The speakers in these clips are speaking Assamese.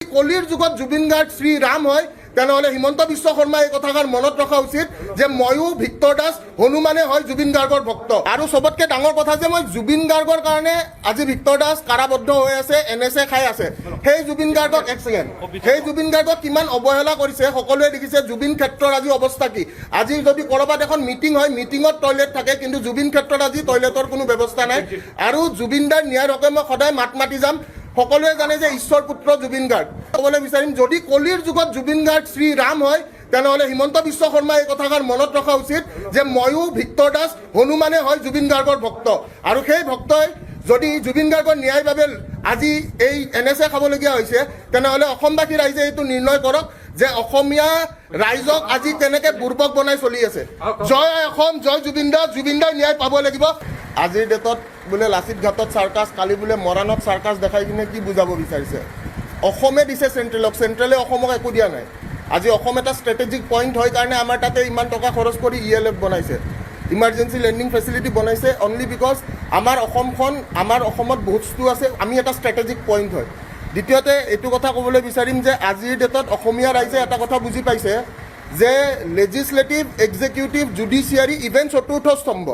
কলিৰ যুগত জুবিন গাৰ্গ শ্ৰী ৰাম হয় তেনেহলে হিমন্ত বিশ্ব শৰ্মাই এই কথাষাৰ মনত ৰখা উচিত যে ময়ো ভিক্টৰ দাস হনুমানে হয় জুবিন গাৰ্গৰ ভক্ত আৰু সবতকে ডাঙৰ কথা যে মই জুবিন গাৰ্গৰ কাৰণে আজি ভিক্টৰ দাস কাৰাবদ্ধ হৈ আছে এনএছএ খাই আছে সেই জুবিন গাৰ্গক এক সেকেন্ড সেই জুবিন গাৰ্গক কিমান অৱহেলা কৰিছে সকলোৱে দেখিছে জুবিন ক্ষেত্ৰৰ আজি অৱস্থা কি আজি যদি কৰবাত এখন মিটিং হয় মিটিঙত টয়লেট থাকে কিন্তু জুবিন ক্ষেত্ৰত আজি টয়লেটৰ কোনো ব্যৱস্থা নাই আৰু জুবিন দাৰ ন্যায়ৰ হকে মই সদায় মাতি যাম সকলোৱে জানে যে ঈশ্বৰ পুত্ৰ জুবিন গাৰ্গ ক'বলৈ বিচাৰিম যদি কলিৰ যুগত জুবিন গাৰ্গ শ্ৰী ৰাম হয় তেনেহলে হিমন্ত বিশ্ব শৰ্মাই এই কথাষাৰ মনত ৰখা উচিত যে ময়ো ভিক্টৰ দাস হনুমানে হয় জুবিন গাৰ্গৰ ভক্ত আৰু সেই ভক্তই যদি জুবিন গাৰ্গৰ ন্যায়ৰ বাবে আজি এই এনএছএ খাবলগীয়া হৈছে তেনেহলে অসমবাসী ৰাইজে এইটো নিৰ্ণয় কৰক যে অসমীয়া ৰাইজক আজি কেনেকৈ বুৰ্বক বনাই চলি আছে জয় অসম জয় জুবিন দাই ন্যায় পাব লাগিব আজিৰ ডেটত বোলে লাচিত ঘাটত চাৰ্কাছ কালি বোলে মৰাণত চাৰ্কাছ দেখাই কিনে কি বুজাব বিচাৰিছে অসমে দিছে চেণ্ট্ৰেলক চেণ্ট্ৰেলে অসমক একো দিয়া নাই আজি অসম এটা ষ্ট্ৰেটেজিক পইণ্ট হয় কাৰণে আমাৰ তাতে ইমান টকা খৰচ কৰি ELF বনাইছে ইমাৰ্জেঞ্চি লেণ্ডিং ফেচিলিটি বনাইছে অনলি বিকজ আমাৰ অসমত বহুত বস্তু আছে আমি এটা ষ্ট্ৰেটেজিক পইণ্ট হয় দ্বিতীয়তে এইটো কথা ক'বলৈ বিচাৰিম যে আজিৰ ডেটত অসমীয়া ৰাইজে এটা কথা বুজি পাইছে যে লেজিছলেটিভ এক্সিকিউটিভ জুডিচিয়াৰী ইভেন চতুৰ্থ স্তম্ভ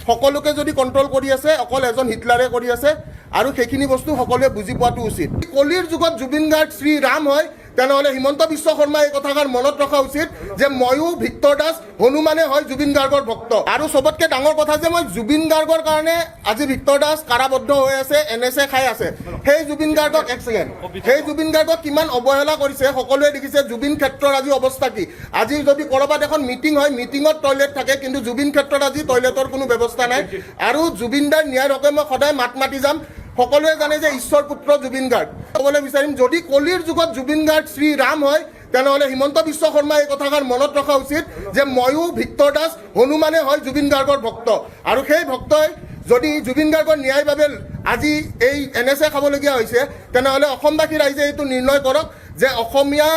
সকলোকে যদি কণ্ট্ৰল কৰি আছে অকল এজন হিটলাৰে কৰি আছে আৰু সেইখিনি বস্তু সকলোৱে বুজি পোৱাটো উচিত কলিৰ যুগত জুবিন গাৰ্গ শ্ৰী ৰাম হয় তেনেহলে হিমন্ত বিশ্ব শৰ্মাই এই কথাষাৰ মনত ৰখা উচিত যে ময়ো ভিক্টৰ দাস হনুমানে হয় জুবিন গাৰ্গৰ ভক্ত আৰু সবতকে ডাঙৰ কথা যে মই জুবিন গাৰ্গৰ কাৰণে আজি ভিক্টৰ দাস কাৰাবদ্ধ হৈ আছে এনএছএ খাই আছে সেই জুবিন গাৰ্গক এক সেকেন্ড সেই জুবিন গাৰ্গক কিমান অৱহেলা কৰিছে সকলোৱে দেখিছে জুবিন ক্ষেত্ৰৰ আজি অৱস্থা কি আজি যদি কৰবাত এখন মিটিং হয় মিটিঙত টয়লেট থাকে কিন্তু জুবিন ক্ষেত্ৰত আজি টয়লেটৰ কোনো ব্যৱস্থা নাই আৰু জুবিন দাৰ ন্যায়ৰ হকে মই সদায় মাতি যাম সকলোৱে জানে যে ঈশ্বৰ পুত্ৰ জুবিন গাৰ্গ ক'বলৈ বিচাৰিম যদি কলিৰ যুগত জুবিন গাৰ্গ শ্ৰী ৰাম হয় তেনেহলে হিমন্ত বিশ্ব শৰ্মাই এই কথাষাৰ মনত ৰখা উচিত যে ময়ো ভিক্টৰ দাস হনুমানে হয় জুবিন গাৰ্গৰ ভক্ত আৰু সেই ভক্তই যদি জুবিন গাৰ্গৰ ন্যায়ৰ বাবে আজি এই এনএছএ খাবলগীয়া হৈছে তেনেহলে অসমবাসী ৰাইজে এইটো নিৰ্ণয় কৰক যে অসমীয়া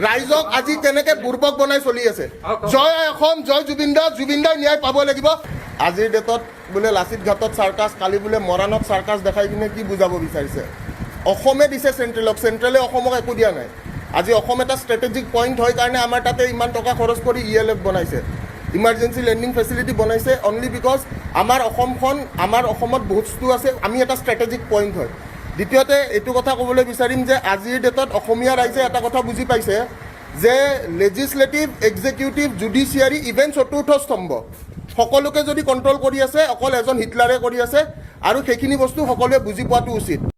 ৰাইজক আজি কেনেকৈ বুৰ্বক বনাই চলি আছে জয় অসম জয় জুবিন দাই ন্যায় পাব লাগিব আজিৰ ডেটত বোলে লাচিত ঘাটত চাৰ্কাছ কালি বোলে মৰাণত চাৰ্কাছ দেখাই কিনে কি বুজাব বিচাৰিছে অসমে দিছে চেণ্ট্ৰেলক চেণ্ট্ৰেলে অসমক একো দিয়া নাই আজি অসম এটা ষ্ট্ৰেটেজিক পইণ্ট হয় কাৰণে আমাৰ তাতে ইমান টকা খৰচ কৰি ELF বনাইছে ইমাৰ্জেঞ্চি লেণ্ডিং ফেচিলিটি বনাইছে অনলি বিকজ আমাৰ অসমত বহুত বস্তু আছে আমি এটা ষ্ট্ৰেটেজিক পইণ্ট হয় দ্বিতীয়তে এইটো কথা ক'বলৈ বিচাৰিম যে আজিৰ ডেটত অসমীয়া ৰাইজে এটা কথা বুজি পাইছে যে লেজিছলেটিভ এক্সিকিউটিভ জুডিচিয়াৰী ইভেন চতুৰ্থ স্তম্ভ সকলোকে যদি কণ্ট্ৰল কৰি আছে অকল এজন হিটলাৰে কৰি আছে আৰু সেইখিনি বস্তু সকলোৱে বুজি পোৱাটো উচিত